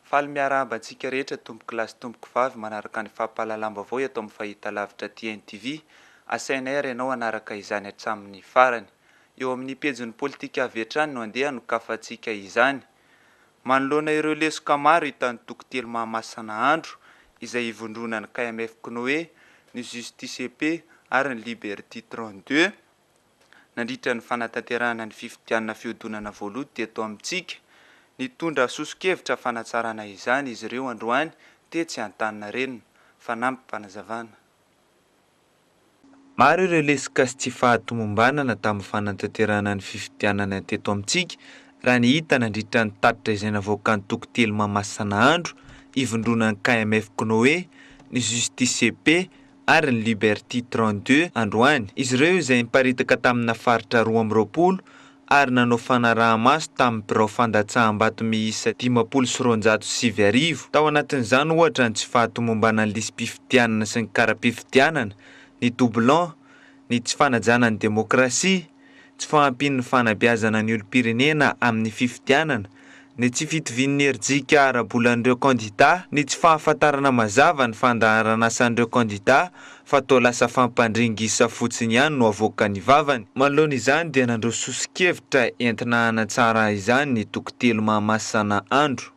Faly miarahaba antsika rehetra tomboky lasy tomboky vavy manaraka ny fahampahalala-mbavao eto amin'ny fahita lavitra TNTV. Asainay ary ianao anaraka izany hatramin'ny farany. Eo amin'ny pejin'ny politika avy hatrany no andeha nokafantsika izany. Manoloana ireo lesoka maro hitan'ny tokotelo Mahamasina Andro izay ivondrona ny KMF Knoe, ny Justice EP ary ny Liberté 32 nandritra ny fanatanterahana ny fifidianana fihodonana voaloha teto amintsika. Nitondra sosokevitra fanatsarana izany izy ireo androany tetsy Antaninarenina, fanampy mpanazavana. Maro ireo lesoka sy tsy fahatomombanana tamin'ny fanatanterahana ny fifidianana teto amintsika raha ny hita nandritra ny tatitra izay navoaka ny tokotelo Mahamasina Andro ivondrona ny KMF Knoe, ny Justice EP ary ny Liberté 32 androany. Izy ireo izay niparitaka tamina faritra 12 ary nanao fanaraha-maso tamin'ny birao fandatsaham-bato miisa 597 tao anatin'izany ohatra ny tsy fahatomombanan'ny lisam-pifidianana sy ny kara-pifidianana, ny doublon, ny tsy fanajana ny demokrasia, tsy fahampian'ny fanabeazana ny olo-pirenena amin'ny fifidianana, ny tsy fitovian'ny enerjika ara-bolan'ireo kandida, ny tsy fahafantarana mazava ny fandaharana asan'ireo kandida fa toa lasa fampandringisa fotsiny ihany no avoaka ny vavany. Manoloana izany dia nandro sosokevitra entina hanatsara izany ny tokotelo Mahamasina Andro.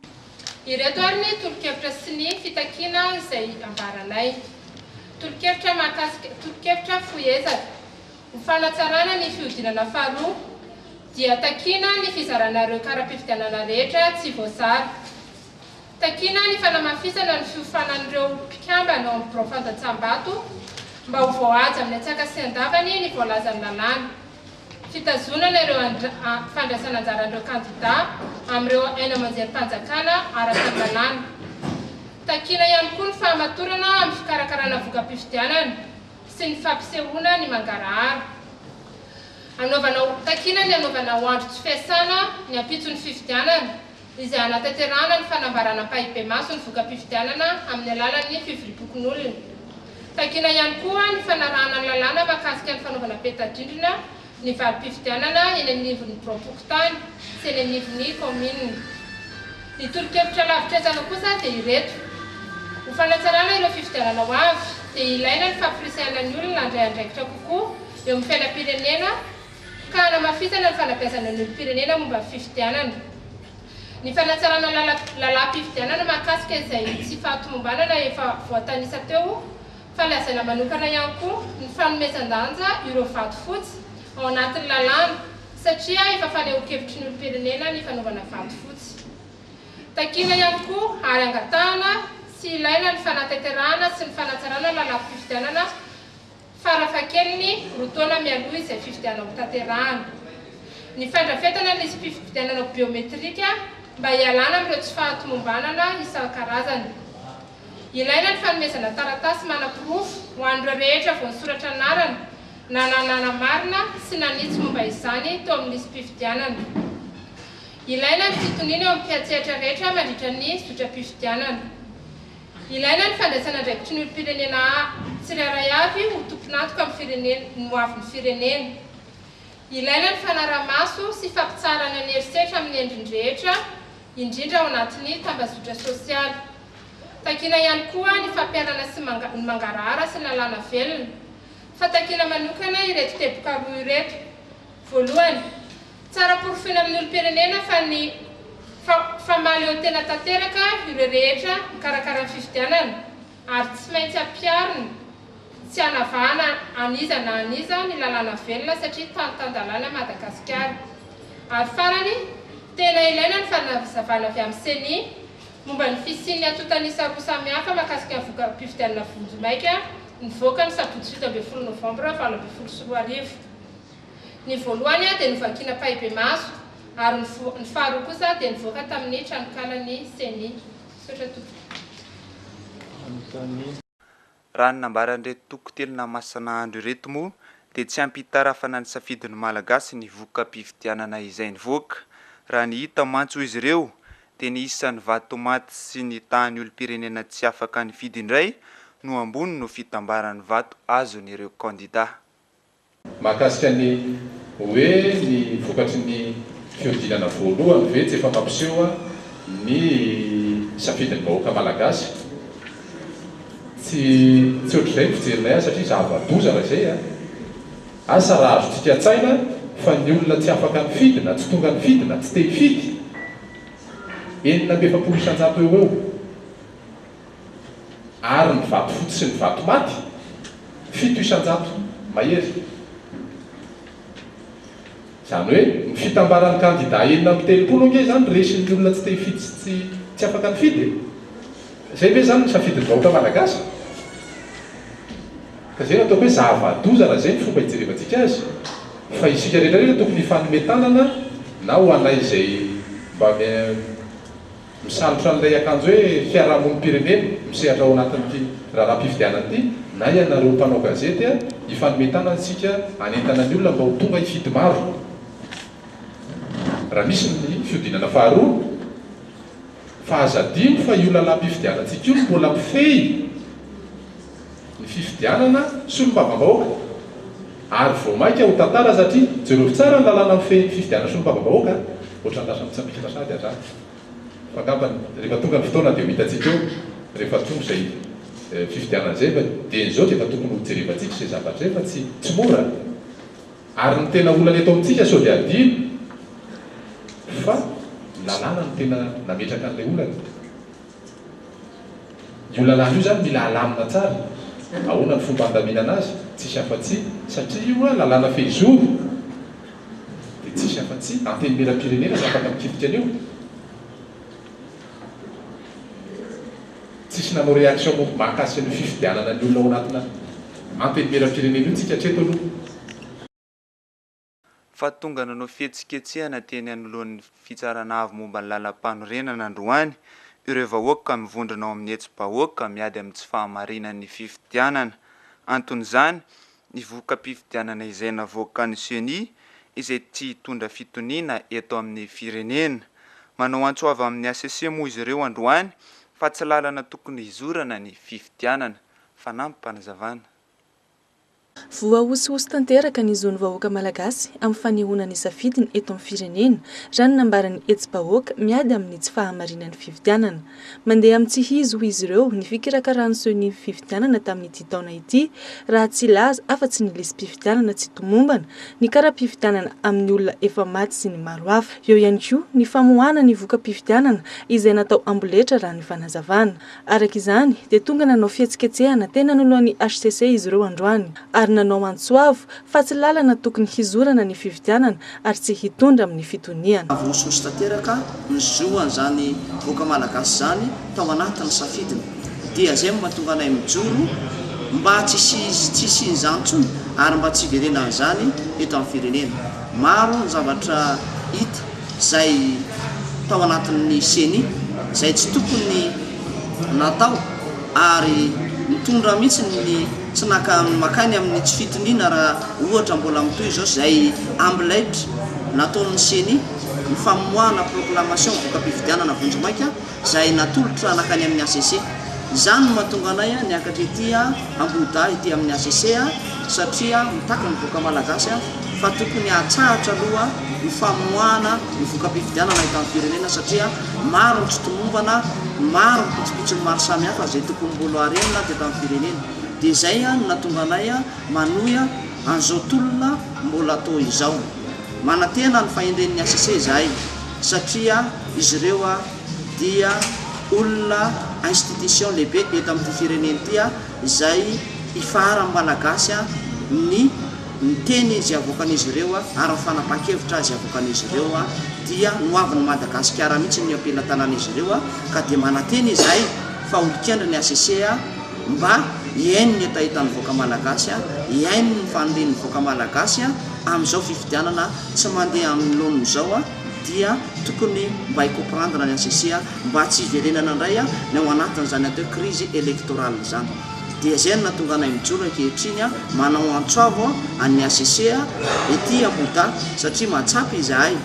Ireto ary ny tolokevitra sy ny fitakiana izay ambaranay. Tolokevitra mahakasika tolokevitra foezaka. Ny fanatsarana ny fihodinana faharoa dia takiana ny fizarana ireo kara-pifidianana rehetra tsy voasary. Takiana ny fanamafisana ny fiofanan'ireo mpikambana ao amin'ny birao fandatsaham-bato mba ho voahaja amin'ny atsaka sy andavany ny voalazan'ny lalàna. Fitazonana ireo fandraisana anjaran'ireo kandida amin'ireo aina amanjerim-panjakana araka ny lalàna. Takiana ihany koa ny fahamatorana amin'ny fikarakarana vokam-pifidianana sy ny fampisehoana ny mangarahara. Takiana ny anaovana hoandro tsy fiasana ny ampitson'ny fifidianana izay anatanterahana ny fanambarana pahibe-maso ny vokam-pifidianana amin'ny alalan'ny fivoriam-pokon'olona. Takiana ihany koa ny fanarahana ny lalàna mahakasika ny fanaovana peta-drindrina ny valim-pifidianana eny anivon'ny birao-pokotany sy eny anivon'ny komina. Ny tolokevitra lavitrezana kosa dia ireto. Ho fanatsarana ireo fifidianana ho avy dia ilaina ny fampirisihana ny olona andray andraikitra kokoa eo amin'ny fiainam-pirenena ka hanamafisana ny fanabeazana ny olo-pirenena momba fifidianana. Ny fanatsarana lalàm-pifidianana mahakasika izay tsy fahatomombanana efa voatanisa teo fa lazaina manokana ihany koa ny fanomezan-danja ireo vato fotsy ao anatin'ny lalàna satria efa faneho-kevitry ny olo-pirenena ny fanaovana vato fotsy. Takiana ihany koa ary angatahana sy ilaina ny fanatanterahana sy ny fanatsarana lalàm-pifidianana farafahakeliny roa taona mialoha izay fifidianana ho tanterahana. Ny fandrafetana ny lisam-pifidianana biometrika mba hialana amin'ireo tsy fahatomombanana isan-karazany. Ilaina ny fanomezana taratasy manam-pirofo ho an'ireo rehetra vao nisoratra anarana na nanana marina sy nanitsy momba izany teo amin'ny lisam-pifidianana. Ilaina ny fitoniana eo amin'ny mpihatsehatra rehetra mandritra ny zotram-pifidianana. Ilaina ny fandraisana andraikitry ny olo-pirenena tsirairay avy ho tompon'antoka amin'ny firenena no avin'ny firenena. Ilaina ny fanaraha-maso sy fampitsarana ny herisetra amin'ny endriny rehetra, indrindra ao anatin'ny tambazotra sosialy. Takiana ihany koa ny fampiarana sy ny mangarahara sy ny lalàna velona. Fa takiana manokana ireto teboka roa ireto. Voalohany, tsara porofina amin'ny olo-pirenena fa ny famaly eo tena tanteraka ireo rehetra mikarakara ny fifidianana ary tsy maintsy ampiarina tsy hanavahana aniza na aniza ny lalàna velona satria tany-tandalàna Madagasikara. Ary farany, tena ilaina ny fanazavana avy amin'ny CENI momba ny fisian'ny atotanisa roa samihafa mahakasika ny vokam-pifidianana vonjomaika nivoaka ny sabotsy 17 Novambra 2024. Ny voalohany dia novakiana pahibe-maso ary ny faharoa kosa dia nivoaka tamin'ny tranokalan'ny CENI. Raha ny nambaran'ireto tokotelo Mahamasina Andro ireto moa dia tsy ampitarafana ny safidin'ny malagasy ny vokam-pifidianana izay nivoaka. Raha ny hita mantso izy ireo dia ny isan'ny vato-maty sy ny tahan'ny olo-pirenena tsy afaka ny vidindray no ambony no fitambaran'ny vato azon'ireo kandida. Mahakasika ny hoe ny vokatry ny fihodinana voalohany ve tsy efa mampiseho ny safidin'ny vahoaka malagasy tsy ohatr'izay fijerinay azy satria zava-doza raha izay asa raha azotsika tsaina fa ny olona tsy afaka nifidina tsy tonga nifidina tsy te hifidy 970 eo ary ny vato fotsy sy ny vato maty 700 mahery zany hoe ny fitambaran'ny kandida 930 ange zany resin'ny olona tsy te hifidy tsy afaka nifidy zay ve zany ny safidin'ny vahoaka malagasy ka zay ataoko hoe zava-doza raha zay ny fomba hijerevantsika azy fa isika rehetrarehetra tokony fanometanana na ho anay izay mba misalotra n'ilay akanjo hoe fiarahamonim-pirenena misehatra ao anatin'ity raharam-pifidianana ity na ianareo mpanao gazety ifanometana antsika anentana ny olona mba ho tonga hifidy maro raha misy ny fiodinana faharoa fahazadino fa io lalam-pifidianantsika io mbola mifehy ny fifidianana sy olom-bavam-bahoaka ary vao mainka ho tantara satria jereo tsara ny lalàna mifehy ny fifidianana sy olom-bavam-bahoaka ohatran'ny lasa mitsambikitra sady atrany fangambany rehefa tonga ny fotoana dia ho hitantsika eo rehefa tonga izay fifidianana zay fa dia n'izao dia efa tokony ho jerevantsika izay zavatra efa tsy mora ary ny tena olana eto amintsika sao dia adino fa lalàna ny tena nametraka an'ilay olana io lalàna io zany mila alamina tsara ahoana ny fomba handaminana azy tsisy afa-tsy satria io lalàna fehizoro dia tsisy afa-tsy anteny mera-pirenena sy afaka mikitika an'io tsisy nanao réaction mahakasika ny fifidianana ny olona ao anatina anteny mera-pirenena io tsika hatreto aloha fa tonga nanao fihetsiketsehana teny anoloan'ny fitsarana avy momba ny lalam-panorenana androany ireo vahoaka mivondrona ao amin'ny hetsi-bahoaka miady amin'ny tsy fahamarinan'ny fifidianana anton'izany ny voka-pifidianana izay navoaka ny CENI izay tsy hitondra fitoniana eto amin'ny firenena manao antsoava amin'ny ACC moa izy ireo androany fa tsy lalana tokony hizorana ny fifidianana fa nampampanazavana voaosihosy tanteraka ny zony vahoaka malagasy amin'ny fanehoana ny safidiny eto amin'ny firenena raha ny nambarany hetsi-bahoaka miady amin'ny tsy fahamarinan'ny fifidianana mandeha amin'ny tsy hizy ho izy ireo ny fikirakarany CENI fifidianana tamin'ity taona ity raha tsy laza afa-tsy ny lisy-pifidianana tsy tomombana ny kara-pifidianana amin'ny olona efa maty sy ny maro hafa eo ihany koa ny famoahana ny voka-pifidianana izay natao amboletra raha ny fanazavana araka izany dia tonga nanao fihetsiketsehana tena noloan'ny HCC izy ireo androany ary nanao antsoavo fa tsy lalana tokony hizorana ny fifidianana ary tsy hitondra amin'ny fitoniana. Voaosihosy tanteraka ny zoany zany vahoaka malagasy zany tao anatin'ny safidiny dia zay mahatonga anay mijoro mba tsisy izany tsony ary mba tsy hiverena an'izany eto amin'ny firenena. Maro ny zavatra hita zay tao anatin'ny CENI zay tsy tokony natao ary mitondra mihitsy ny tsy makany amin'ny tsy fitoniana raha ohatra mbola mitoy zao zay amboletra nataon'ny CENI ny famoahana proclamation voka-pifidianana vonjy-maika zay natolotra nakany amin'ny ACC zany mahatonga anay niakatra ety Ambohidahy ety amin'ny ACC satria mitaka ny vahoaka malagasy fa tokony hatsahatra aloha ny famoahana ny voka-pifidianana eto amin'ny firenena satria maro ny tsy tomombana maro ny pitsopitsony maro samihafa zay tokony mbola harenina teto amin'ny firenena dia zay no nahatonga anay manohy an'izao tolona mbola atao izao manantena ny fahendren'ny ACC zahay satria izy ireo dia olona institution lehibe eto amin'ity firenena ity izay ifahara malagasy ny teny izay avoakan'izy ireo ary ny fanapahan-kevitra azy avoakan'izy ireo dia noavin'ny Madagasikara mihitsy ny ampelantanan'izy ireo ka dia manantena izahay fa olon-kendra ny ACC mba iainy ny etahitan'ny vahoaka malagasy iainy ny fanodin'ny vahoaka malagasy amin'izao fifidianana tsy mandeha amin'ny lonin'izao dia tokony mba hikoprandra ny ACC mba tsy hiverenana indray ny ao anatin'izany atao crise électorale zany dia zay no nahatonga anay mijoro ankehitriny manao antsoavo an'ny ACC ety Ambohidahy satria mahatsapy izahay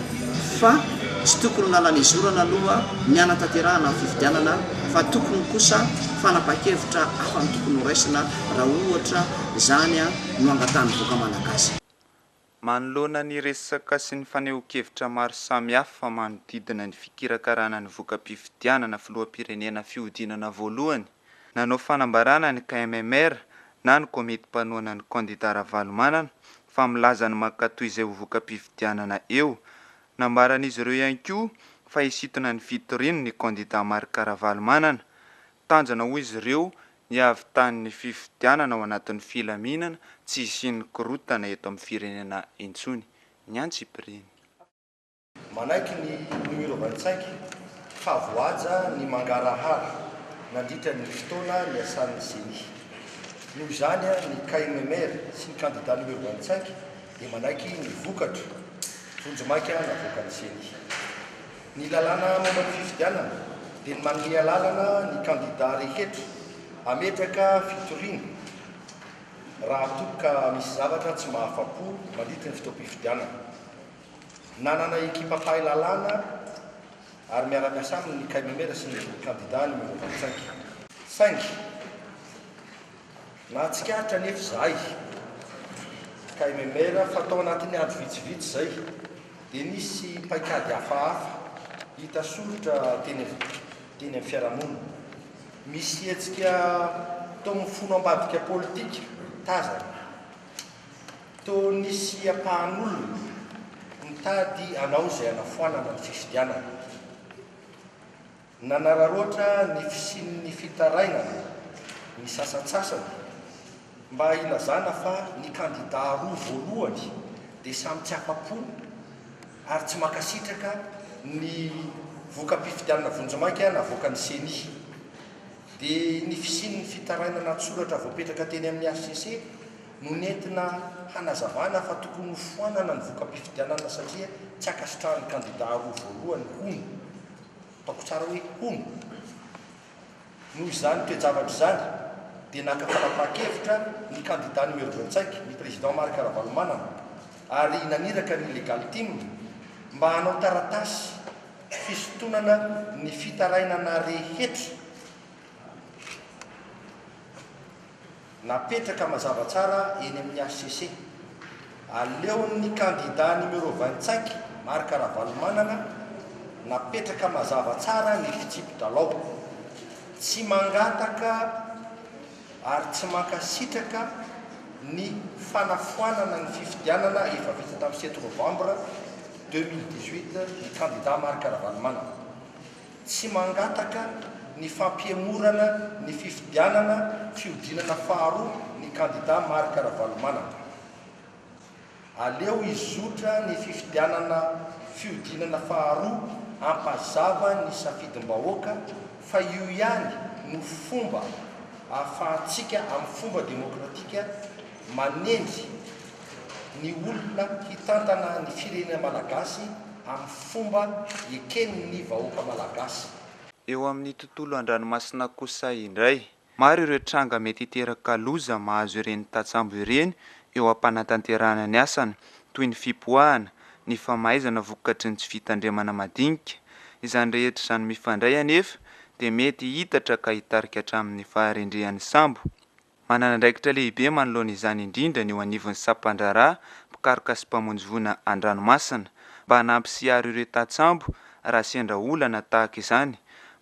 fa tsy tokony lalana izorana aloha ny anatanterahana ny fifidianana fa tokony kosa fanapahan-kevitra hafa ny tokony ho raisina raha ohatra zany no angatahany vahoaka malagasy. Manoloana ny resaka sy ny fanehoan-kevitra maro samihafa manodidina ny fikirakarana ny vokam-pifidianana filoham-pirenena fihodinana voalohany, nanao fanambarana ny KMMR na ny komety mpanoana ny kandidata Ravalomanana fa milaza ny mankatoy izay ho vokam-pifidianana eo. Nambaran'izy ireo ihany koa fa hisintona ny fitoriany ny kandidata Marc Ravalomanana. Tanjona ho izy ireo ny havitan'ny fifidianana ao anatin'ny filaminana tsy isian'ny korotana eto amin'ny firenena intsony. Ny Antsipirini. Manaiky ny numero 25 fa voaja ny mangarahara nandritra ny fotoana ny asan'ny seny. Noho izany ny KMMR sy ny candidat numero 25 dia manaiky ny vokatra vonjomaiky navoaka ny seny. Ny lalàna momba ny fifidianana dia ny manome lalana ny candidat rehetra ametraka fitoriana raha toka misy zavatra tsy mahafa-po mandritra ny fotoam-pifidianana. Nanana ekipa mpahay-lalàna ary miara-miasa amin'ny KMMR sy ny candidat numero 25. Saingy na tsikaritra nefa izahay KMMR fa tao anatin'ny andro vitsivitsy izay dia nisy paikady hafahafa hita soratra teny amin'ny fiarahamonina. Misy hetsika tao mifono ambadika politika tazana, tao nisy ampahan'olona mitady anao izay anafoanana ny fifidianana. Nanararoatra ny fisian'ny fitarainana ny sasatsasany mba ilazana fa ny candidat roa voalohany dia samy tsy afa-po ary tsy makasitraka ny vokam-pifidianana vonjomaiky navoaka ny seny. Dia ny fisian'ny fitarainana antsoratra voapetraka teny amin'ny HCC no nentina hanazavana fa tokony hofoanana ny vokam-pifidianana satria tsy akasitrahan'ny candidat roa voalohany hono. Ataoko tsara hoe hono. Noho izany toejavatra izany dia naka fanapahan-kevitra ny candidat numero 25 ny président Marc Ravalomanana ary naniraka ny legal team mba hanao taratasy fisintonana ny fitarainana rehetra napetraka mazava tsara eny amin'ny HCC. Aleon'ny candidat numero 25 Marc Ravalomanana napetraka mazava tsara ny fitsipy-dalao, tsy mangataka ary tsy mankasitraka ny fanafoanana ny fifidianana efa vita tamin'ny 7 novembre 2018 ny candidat Marc Ravalomanana, tsy mangataka ny fampiemorana ny fifidianana fihodinana faharoa ny candidat Marc Ravalomanana. Aleo izotra ny fifidianana fihodinana faharoa ampazava ny safidim-bahoaka fa io ihany no fomba ahafahantsika amin'ny fomba demokratika manendry ny olona hitantana ny firenena malagasy amin'ny fomba eken'ny vahoaka malagasy. Eo amin'ny tontolo an-dranomasina kosa indray, maro ireo tranga mety hiteraka loza mahazo ireny tatsambo ireny eo am-panatanterahana ny asany, toy ny fipoahana, ny famaizana vokatry ny tsy fitandremana madinika. Izany rehetra izany mifandray anefa dia mety hitatra ka hitarika hatramin'ny faharendrehan'ny sambo. Manana andraikitra lehibe manoloana izany indrindra ny eo anivon'ny sampan-draharaha, mpikaroka sy mpamonjy an-dranomasina mba hanampisiaro ireo tatsambo raha sendra olana tahaka izany.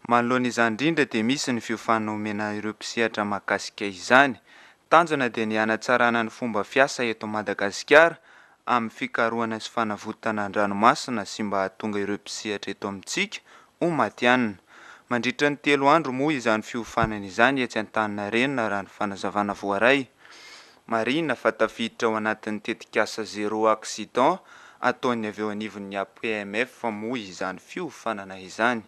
Manoloana izany indrindra dia misy ny fiofana omena ireo mpisehatra mahakasika izany. Tanjona dia ny hanatsarana ny fomba fiasa eto Madagasikara amin'ny fikarohana sy fanavotana an-dranomasina sy mba hahatonga ireo mpisehatra eto amintsika ho matianina. Mandritra ny 3 andro moa izany fiofanana izany etsy Antaninarenina raha ny fanazavana voaray. Marina fa tafiditra ao anatin'ny tetikasa zéro accident ataony avy eo anivon'ny APMF moa izany fiofanana izany.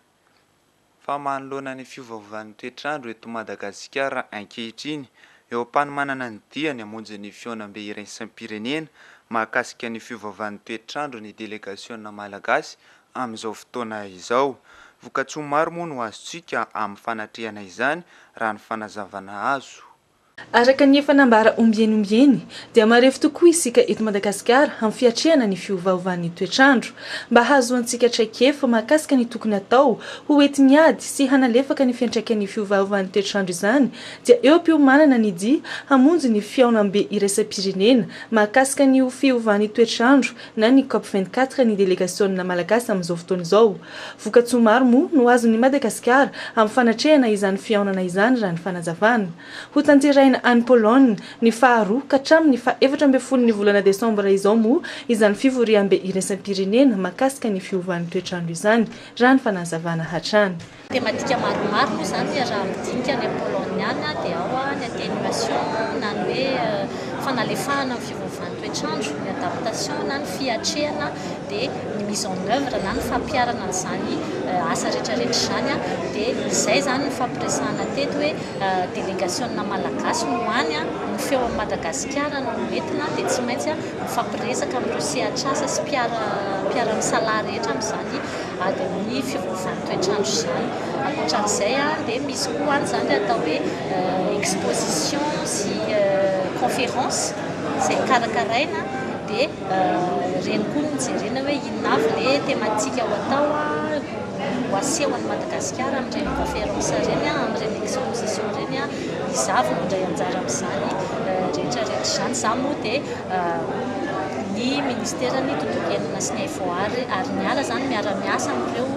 Fa manoloana ny fiovaovan'ny toetrandro eto Madagasikara ankehitriny, eo am-panomanana ny diany hamonjy ny fionam-be iraisam-pirenena mahakasika ny fiovaovan'ny toetrandro ny delegasiona malagasy amin'izao fotoana izao. Vokatsoa maro moa no azontsika amin'ny fanatrehana izany raha ny fanazavana azo. Araka ny efa nambara ombieny dia marefo tokoa isika eto Madagasikara amin'ny fiatrehana ny fiovaovan'ny toetrandro mba hahazoantsika traikefa mahakasika ny tokony atao ho entiny ady sy hanalefaka ny fiantraikan'ny fiovaovan'ny toetrandro izany dia eo am-piomanana ny dia hamonjy ny fiaonam-be iraisam-pirenena mahakasika ny fiovaovan'ny toetrandro na ny COP24 ny délégation malagasy amin'izao fotoana izao. Vokatsoa maro moa no azon'ny Madagasikara amin'ny fanatrehana izany fiaonana izany raha ny fanazavana. Ho tanteraina any Pologne ny faharoa ka hatramin'ny fa-14 ny volana Desambra izao moa izany fivoriam-be iraisam-pirenena mahakasika ny fiovan'ny toetrandro izany raha ny fanazavana hatrany. Tematika maromaro moa zany raha midinika ny Pologne any dia ao ny atténuation na ny hoe fanalefahana ny fiovaovan'ny toetrandro, ny adaptation na ny fiatrehana dia ny mise en œuvre na ny fampiarana an'izany asa rehetrarehetra izany dia izay zany ny fampiresahana teto hoe délégation malagasy no any ny feo amin'ny Madagasikara no entina dia tsy maintsy mifampiresaka amin'ireo sehatr'asa sy mpiara-misalahy rehetra amin'izany ady amin'ny fiovaovan'ny toetrandro izany. Ankoatran'izay dia misy koa zany atao hoe exposition sy conférence izay karakaraina dia reny koa ny jerena hoe inona avy ilay tematika ho atao ho aseho an'i Madagasikara amin'ireny conférence reny amin'ireny exposition reny izavy mindray anjara amin'izany rehetrarehetra izany. Izany moa dia ny ministeran'ny tontolo iainana sy ny haivoary ary miala zany miara-miasa amin'ireo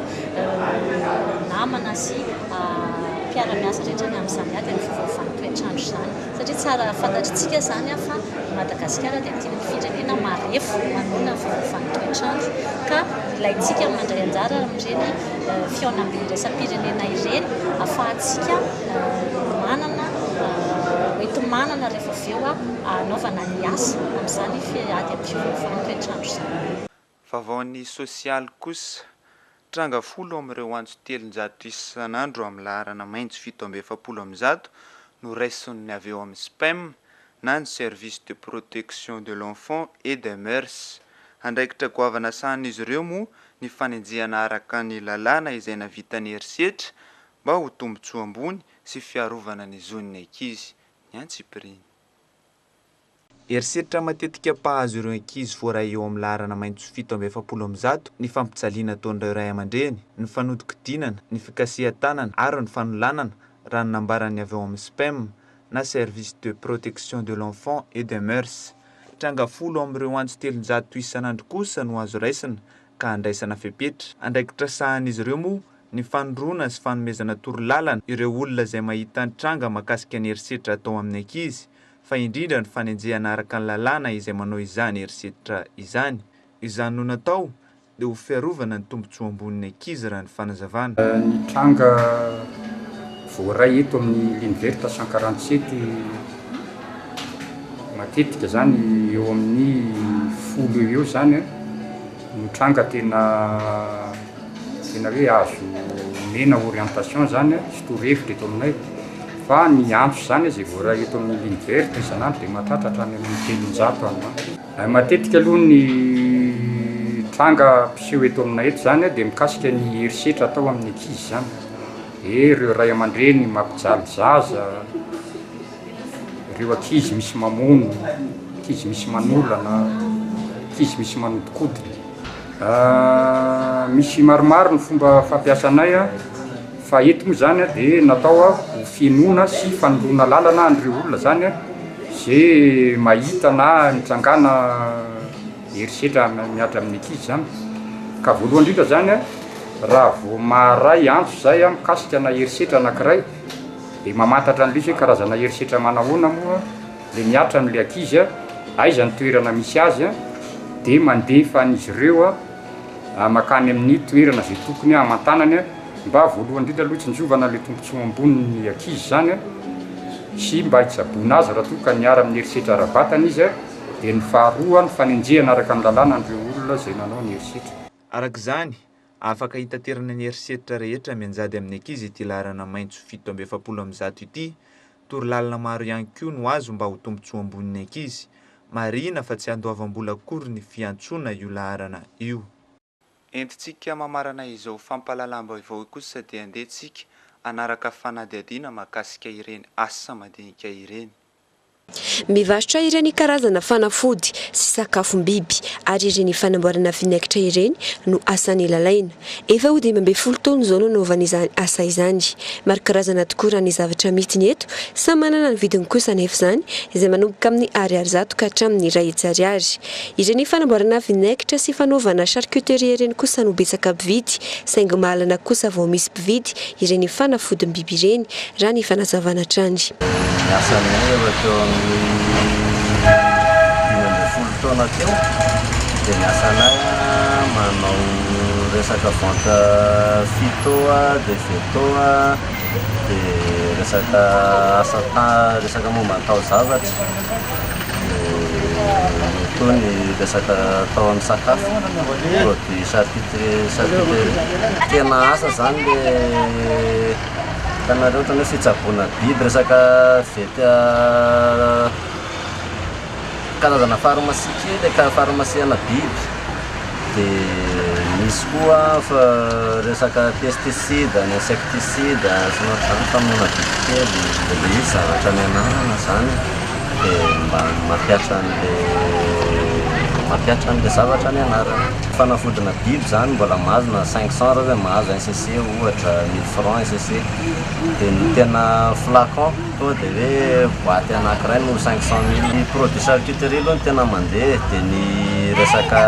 namana sy mpiara-miasa rehetra ny amin'izany ady amin'ny fiovaovan'ny toetrandro izany satria tsara fantatritsika zany fa Madagasikara dia tian'ny firenena marefo manona ny fiovaovan'ny toetrandro ka ilaintsika mandray anjara amin'ireny fiaonam-be iraisam-pirenena ireny ahafahantsika manana rehefa avy eo anaovana ny asa amin'izany ady amin'ny fiovaovan'ny toetrandro izany. Vavaon'ny sosialy kosa tranga folo amin'ireo antso 300 isan'andro amin'ny laharana maintso 770 no raisin'ny avy eo amin'ny SPEM na ny service de protection de l'enfant et des mœurs. Andraikitra goavana sahan'izy ireo moa ny fanenjehana araka ny lalàna izay navitany herisetra mba ho tombotsoa ambony sy fiarovana ny zon'ny ankizy. Ny Antsipiriny. Herisetra matetika pahazo ireo ankizy voaray eo amin'ny laharana maintso 770 ny fampijaliana ataon'ireo ray aman-dreny, ny fanodikidinana, ny fikasihan-tanana ary ny fanolanana raha ny nambarany avy eo amin'ny SPEM na service de protection de l'enfant et des mœurs. Tranga folo amin'ireo antso 300 isan'andro kosa no azo raisina ka andraisana fepetra. Andraikitra sahan'izy ireo moa ny fandrona sy fanomezana torolalana ireo olona izay mahita ny tranga mahakasika ny herisetra atao amin'ny ankizy fa indrindra ny fanenjehana araka ny lalàna izay manao izany herisetra izany. Izany no natao dia ho fiarovana ny tombotsoa ambonin'ny ankizy raha ny fanazavana. Ny tranga voaray eto amin'ny ligne verte 147 matetika zany eo amin'ny folo eo zany no tranga tena hoe azo mena orientation zany sy torefitra eto aminay fa ny antso zany izay voaray eto amin'ny ligne verte isan'andro dia mahatratra hatrany amin'ny 300 any. Matetika aloha ny tranga mpiseho eto aminay eto zany dia mikasika ny herisetra atao amin'ny ankizy zany. Ireo ray aman-dreny mampijaly zaza, ireo ankizy misy mamono, ankizy misy manolana, ankizy misy manodikodina. Misy maromaro ny fomba fampiasanay fa eto moa zany dia natao ho fienoana sy fanoloana lalana an'ireo olona zany izay mahita na mitrangana herisetra miatra amin'ny ankizy zany. Ka voalohany indrindra zany raha vao maharay antso zay mikasika na herisetra anankiray dia mamantatra an'ilay hoe karazana herisetra manahoana moa le miatra amin'ilay ankizy aiza ny toerana misy azy dia mandefa an'izy ireo makany amin'ny toerana izay tokony hamantanany mba voalohany indrindra aloha tsy njovana ilay tombotsoa ambonin'ny ankizy zany sy mba hitsaboana azy raha toa ka niara amin'ny herisetra ara-batana izy dia ny faharoa ny fanenjehana araka ny lalàna an'ireo olona izay nanao ny herisetra. Arak'izany afaka hitaterana ny herisetra rehetra mianjady amin'ny ankizy ity laharana maintso 770 ity. Torolalana maro ihany koa no azo mba ho tombotsoa ambonin'ny ankizy. Marina fa tsy andoavam-bola akory ny fiantsona io laharana io. Entintsika mamarana izao fampalalam-baovao kosa dia andehantsika anaraka fanadihadiana mahakasika ireny asa madinika ireny. Mivarotra ireny karazana fanafody sy sakafom-biby ary ireny fanamboarana vinaigitra ireny no asany lalaina. Efa ho 12 taona izao nanaovana izany asa izany. Maro karazana tokoa raha ny zavatra mitiny eto, samy manana ny vidiny kosa nefa izany, izay manomboka amin'ny 100 ka hatramin'ny 200 ariary. Ireny fanamboarana vinaigitra sy fanaovana charcuterie ireny kosa no betsaka mpividy, saingy mahalana kosa vao misy mpividy ireny fanafodin-biby ireny raha ny fanazavana trany. Taona teo dia niasanay manao resaka vente phyto dia veto dia resaka asa resaka momba ny taozavatra toy ny resaka tao amin'ny sakafo produit charcuterie tena asa zany le tanareo ohatrany hoe fitsaboana biby resaka vety karazana pharmacie kely ka pharmaciena biby dia misy koa fa resaka pesticide ny insecticide sy ny ohatr'izany famonoana biby kely dia izy zavatra mianarana zany dia mba mampiatra an'ilay zavatra nianarana. Fanafodina biby zany mbola mahazona 500 raha hoe mahazo cc ohatra 1000 francs cc dia ny tena flacon to dia hoe boaty anankiray no 500 000. Ny produit charcuterie aloha ny tena mandeha dia ny resaka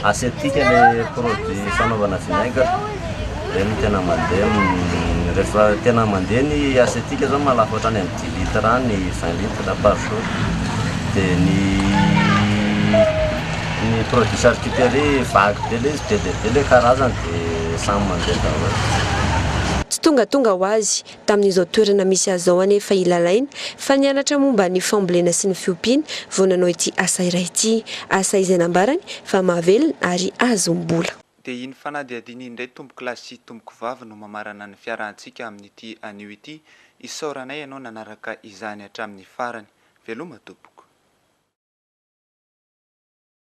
acétique le produit fanaovana vinaigre ireny tena mandeha. Rehefa tena mandeha ny acétique zao malaky ohatrany amin'ny 10 litres ny 20 litres par jour dia ny produit charcuterie vague be le izy be le karazany dia samy mandeha daholo. Tsy tonga ho azy tamin'izao toerana misy azao anefa ilalaina fa nianatra momba ny fambolena sy ny fiompiana vao nanao ity asa iray ity, asa izay nambarany fa mahavelona ary azom-bola. Dia iny fanadihadiny indray tomboko lahy sy tomboko vavy no mamarana ny fiarahantsika amin'ity anio ity. Isaoranay ianao nanaraka izany hatramin'ny farany. Veloma tompoko.